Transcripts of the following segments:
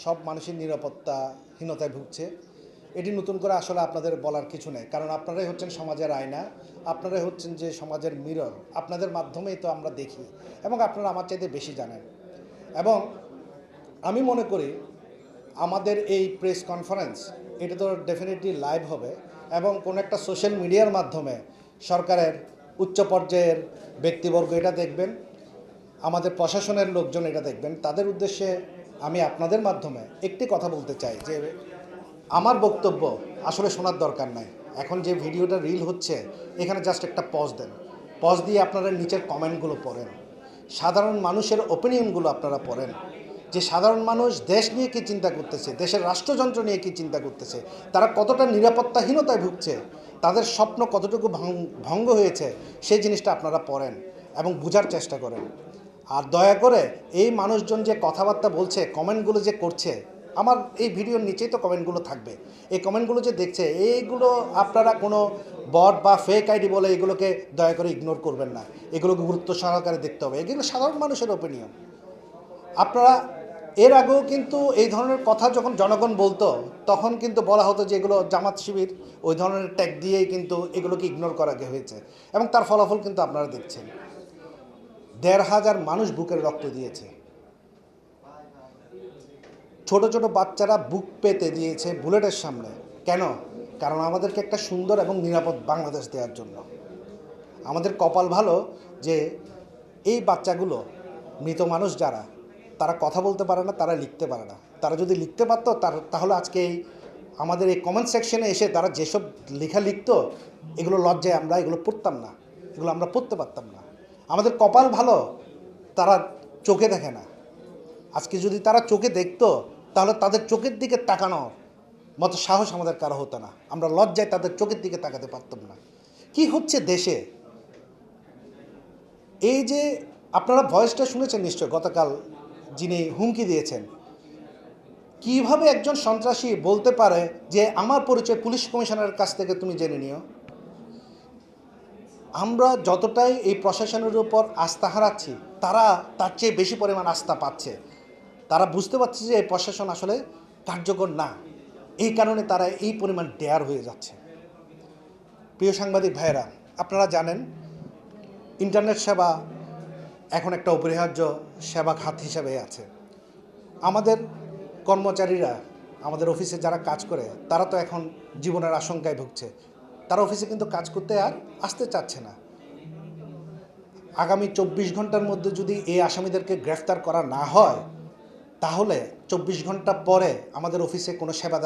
সব মানুষের নিরাপত্তাহীনতায় ভুগছে। এটি নতুন করে আসলে আপনাদের বলার কিছু নেই, কারণ আপনারাই হচ্ছেন সমাজের আয়না, আপনারাই হচ্ছেন যে সমাজের মিরর। আপনাদের মাধ্যমেই তো আমরা দেখি এবং আপনারা আমার চাইতে বেশি জানেন। এবং আমি মনে করি আমাদের এই প্রেস কনফারেন্স এটা তো ডেফিনেটলি লাইভ হবে এবং কোনো একটা সোশ্যাল মিডিয়ার মাধ্যমে সরকারের উচ্চ পর্যায়ের ব্যক্তিবর্গ এটা দেখবেন, আমাদের প্রশাসনের লোকজন এটা দেখবেন। তাদের উদ্দেশ্যে আমি আপনাদের মাধ্যমে একটি কথা বলতে চাই যে আমার বক্তব্য আসলে শোনার দরকার নাই। এখন যে ভিডিওটা রিল হচ্ছে এখানে জাস্ট একটা পজ দেন, পজ দিয়ে আপনারা নিচের কমেন্টগুলো পড়েন, সাধারণ মানুষের ওপিনিয়নগুলো আপনারা পড়েন, যে সাধারণ মানুষ দেশ নিয়ে কী চিন্তা করতেছে, দেশের রাষ্ট্রযন্ত্র নিয়ে কী চিন্তা করতেছে, তারা কতটা নিরাপত্তাহীনতায় ভুগছে, তাদের স্বপ্ন কতটুকু ভঙ্গ হয়েছে, সেই জিনিসটা আপনারা পড়েন এবং বোঝার চেষ্টা করেন। আর দয়া করে এই মানুষজন যে কথাবার্তা বলছে, কমেন্টগুলো যে করছে, আমার এই ভিডিওর নিচেই তো কমেন্টগুলো থাকবে, এই কমেন্টগুলো যে দেখছে এইগুলো আপনারা কোনো বট বা ফেক আইডি বলে এগুলোকে দয়া করে ইগনোর করবেন না, এগুলোকে গুরুত্ব সহকারে দেখতে হবে। এগুলো সাধারণ মানুষের ওপিনিয়ন। আপনারা এর আগেও কিন্তু এই ধরনের কথা যখন জনগণ বলতো তখন কিন্তু বলা হতো যে এগুলো জামাত শিবির, ওই ধরনের ট্যাগ দিয়েই কিন্তু এগুলোকে ইগনোর করা হয়েছে এবং তার ফলাফল কিন্তু আপনারা দেখছেন। ১,৫০০ মানুষ বুকের রক্ত দিয়েছে, ছোট ছোট বাচ্চারা বুক পেতে দিয়েছে বুলেটের সামনে। কেন? কারণ আমাদেরকে একটা সুন্দর এবং নিরাপদ বাংলাদেশ দেওয়ার জন্য। আমাদের কপাল ভালো যে এই বাচ্চাগুলো, মৃত মানুষ যারা, তারা কথা বলতে পারে না, তারা লিখতে পারে না। তারা যদি লিখতে পারতো তাহলে আজকে এই আমাদের এই কমেন্ট সেকশনে এসে তারা যেসব লেখা লিখতো, এগুলো লজ্জায় আমরা এগুলো পড়তাম না, এগুলো আমরা পড়তে পারতাম না। আমাদের কপাল ভালো, তারা চোখে দেখে না। আজকে যদি তারা চোখে দেখতো তাহলে তাদের চোখের দিকে তাকানোর মতো সাহস আমাদের কারো হতো না। আমরা লজ্জায় তাদের চোখের দিকে তাকাতে পারতাম না। কি হচ্ছে দেশে? এই যে আপনারা ভয়েসটা শুনেছেন নিশ্চয়, গতকাল যিনি হুমকি দিয়েছেন, কিভাবে একজন সন্ত্রাসী বলতে পারে যে আমার পরিচয় পুলিশ কমিশনারের কাছ থেকে তুমি জেনে নিও। আমরা যতটাই এই প্রশাসনের উপর আস্থা হারাচ্ছি, তারা তার চেয়ে বেশি পরিমাণ আস্থা পাচ্ছে। তারা বুঝতে পারছে যে এই প্রশাসন আসলে কার্যকর না, এই কারণে তারা এই পরিমাণ ডেয়ার হয়ে যাচ্ছে। প্রিয় সাংবাদিক ভাইয়েরা, আপনারা জানেন ইন্টারনেট সেবা এখন একটা অপরিহার্য সেবা খাত হিসেবে আছে। আমাদের কর্মচারীরা, আমাদের অফিসে যারা কাজ করে, তারা তো এখন জীবনের আশঙ্কায় ভুগছে। তারা অফিসে কিন্তু কাজ করতে আর আসতে চাচ্ছে না। আগামী ২৪ ঘন্টার মধ্যে যদি এই আসামিদেরকে গ্রেফতার করা না হয়, তাহলে ২৪ ঘন্টা পরে আমাদের অফিসে কোনো সেবা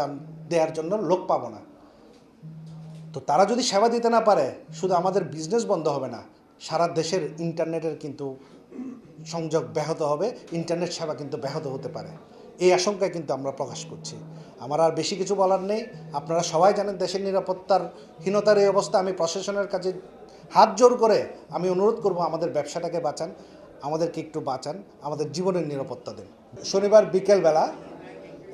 দেওয়ার জন্য লোক পাবো না। তো তারা যদি সেবা দিতে না পারে, শুধু আমাদের বিজনেস বন্ধ হবে না, সারা দেশের ইন্টারনেটের কিন্তু সংযোগ ব্যাহত হবে, ইন্টারনেট সেবা কিন্তু ব্যাহত হতে পারে। এই আশঙ্কায় কিন্তু আমরা প্রকাশ করছি। আমার আর বেশি কিছু বলার নেই। আপনারা সবাই জানেন দেশের নিরাপত্তার হীনতার এই অবস্থা। আমি প্রশাসনের কাছে হাত জোর করে আমি অনুরোধ করব, আমাদের ব্যবসাটাকে বাঁচান, আমাদেরকে একটু বাঁচান, আমাদের জীবনের নিরাপত্তা দেন। শনিবার বিকেলবেলা,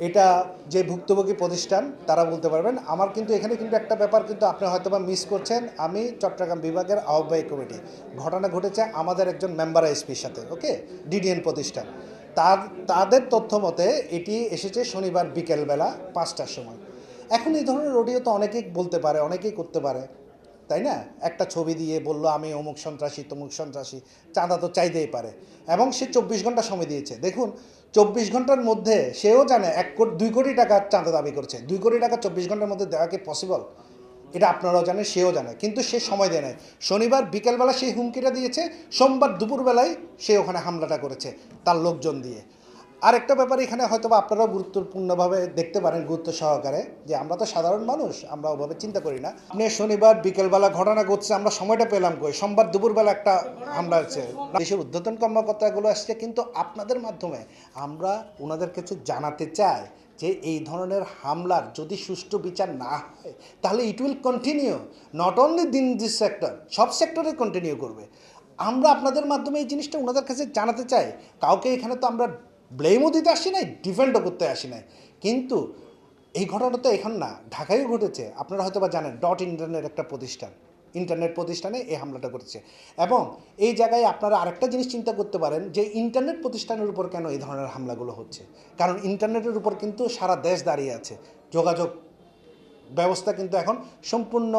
এটা যে ভুক্তভোগী প্রতিষ্ঠান তারা বলতে পারবেন। আমার কিন্তু এখানে কিন্তু একটা ব্যাপার কিন্তু আপনি হয়তো বা মিস করছেন। আমি চট্টগ্রাম বিভাগের আহ্বায়ক কমিটি। ঘটনা ঘটেছে আমাদের একজন মেম্বার এসপির সাথে, ওকে, ডিডিএন প্রতিষ্ঠান। তাদের তথ্য মতে এটি এসেছে শনিবার বিকেলবেলা ৫টার সময়। এখন এই ধরনের অডিও তো অনেকেই বলতে পারে, অনেকেই করতে পারে, তাই না? একটা ছবি দিয়ে বলল আমি অমুক সন্ত্রাসী তমুক সন্ত্রাসী, চাঁদা তো চাইতেই পারে। এবং সে ২৪ ঘন্টা সময় দিয়েছে। দেখুন, ২৪ ঘন্টার মধ্যে সেও জানে ২ কোটি টাকার চাঁদা দাবি করছে। ২ কোটি টাকা ২৪ ঘন্টার মধ্যে দেওয়া কি পসিবল? এটা আপনারাও জানেন, সেও জানে, কিন্তু সে সময় দেয় নাই। শনিবার বিকেলবেলা সেই হুমকিটা দিয়েছে, সোমবার দুপুরবেলায় সে ওখানে হামলাটা করেছে তার লোকজন দিয়ে। আরেকটা ব্যাপার এখানে হয়তো বা আপনারাও গুরুত্বপূর্ণভাবে দেখতে পারেন, গুরুত্ব সহকারে, যে আমরা তো সাধারণ মানুষ, আমরা ওভাবে চিন্তা করি না। আপনি শনিবার বিকেলবেলা ঘটনা ঘটছে, আমরা সময়টা পেলাম কই? সোমবার দুপুরবেলা একটা হামলা হচ্ছে। দেশের ঊর্ধ্বতন কর্মকর্তাগুলো আসছে, কিন্তু আপনাদের মাধ্যমে আমরা ওনাদের কাছে জানাতে চাই যে এই ধরনের হামলার যদি সুষ্ঠু বিচার না হয় তাহলে it will continue, not only in this sector, সব সেক্টরে কন্টিনিউ করবে। আমরা আপনাদের মাধ্যমে এই জিনিসটা ওনাদের কাছে জানাতে চাই। কাউকে এখানে তো আমরা ব্লেমও দিতে আসি নাই, ডিফেন্ডও করতে আসি নাই। কিন্তু এই ঘটনা তো এখন না, ঢাকায়ও ঘটেছে। আপনারা হয়তো বা জানেন, ডট ইন্টারনেট একটা প্রতিষ্ঠান, ইন্টারনেট প্রতিষ্ঠানে এই হামলাটা করেছে। এবং এই জায়গায় আপনারা আরেকটা জিনিস চিন্তা করতে পারেন যে ইন্টারনেট প্রতিষ্ঠানের উপর কেন এই ধরনের হামলাগুলো হচ্ছে। কারণ ইন্টারনেটের উপর কিন্তু সারা দেশ দাঁড়িয়ে আছে, যোগাযোগ ব্যবস্থা কিন্তু এখন সম্পূর্ণ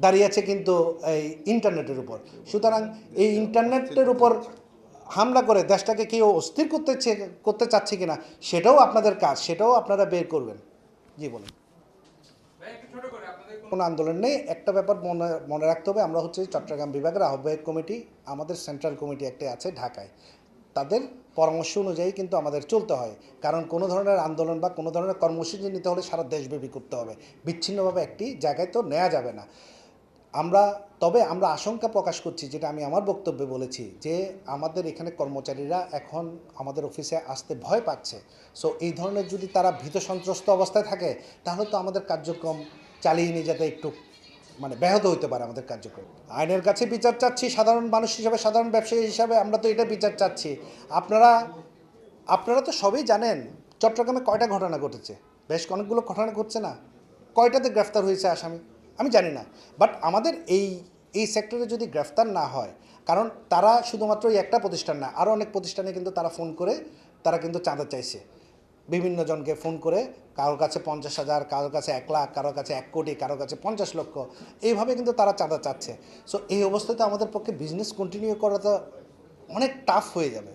দাঁড়িয়ে আছে কিন্তু এই ইন্টারনেটের উপর। সুতরাং এই ইন্টারনেটের উপর হামলা করে দেশটাকে কেউ অস্থির করতে চাচ্ছে কিনা সেটাও আপনাদের কাজ, সেটাও আপনারা বের করবেন। জি বলুন। কোনো আন্দোলন নেই। একটা ব্যাপার মনে রাখতে হবে, আমরা হচ্ছে চট্টগ্রাম বিভাগের আহ্বায়ক কমিটি, আমাদের সেন্ট্রাল কমিটি একটা আছে ঢাকায়, তাদের পরামর্শ অনুযায়ী কিন্তু আমাদের চলতে হয়। কারণ কোনো ধরনের আন্দোলন বা কোনো ধরনের কর্মসূচি নিতে হলে সারা দেশব্যাপী করতে হবে, বিচ্ছিন্নভাবে একটি জায়গায় তো নেওয়া যাবে না। তবে আমরা আশঙ্কা প্রকাশ করছি, যেটা আমি আমার বক্তব্যে বলেছি, যে আমাদের এখানে কর্মচারীরা এখন আমাদের অফিসে আসতে ভয় পাচ্ছে। সো এই ধরনের যদি তারা ভীত সন্ত্রস্ত অবস্থায় থাকে, তাহলে তো আমাদের কার্যক্রম চালিয়ে নিয়ে যেতে একটু ব্যাহত হতে পারে আমাদের কার্যক্রম। আইনের কাছে বিচার চাচ্ছি, সাধারণ মানুষ হিসাবে, সাধারণ ব্যবসায়ী হিসাবে আমরা তো এটা বিচার চাচ্ছি। আপনারা তো সবই জানেন চট্টগ্রামে কয়টা ঘটনা ঘটেছে, বেশ অনেকগুলো ঘটনা ঘটছে না? কয়টাতে গ্রেফতার হয়েছে আসামি আমি জানি না। বাট আমাদের এই সেক্টরে যদি গ্রেফতার না হয়, কারণ তারা শুধুমাত্র এই একটা প্রতিষ্ঠান না, আরও অনেক প্রতিষ্ঠানে কিন্তু তারা ফোন করে তারা কিন্তু চাঁদা চাইছে, বিভিন্ন জনকে ফোন করে, কারোর কাছে 50,000, কারোর কাছে 1 লাখ, কারোর কাছে 1 কোটি, কারোর কাছে 50 লক্ষ, এইভাবে কিন্তু তারা চাঁদা চাচ্ছে। সো এই অবস্থাতে আমাদের পক্ষে বিজনেস কন্টিনিউ করা তো অনেক টাফ হয়ে যাবে।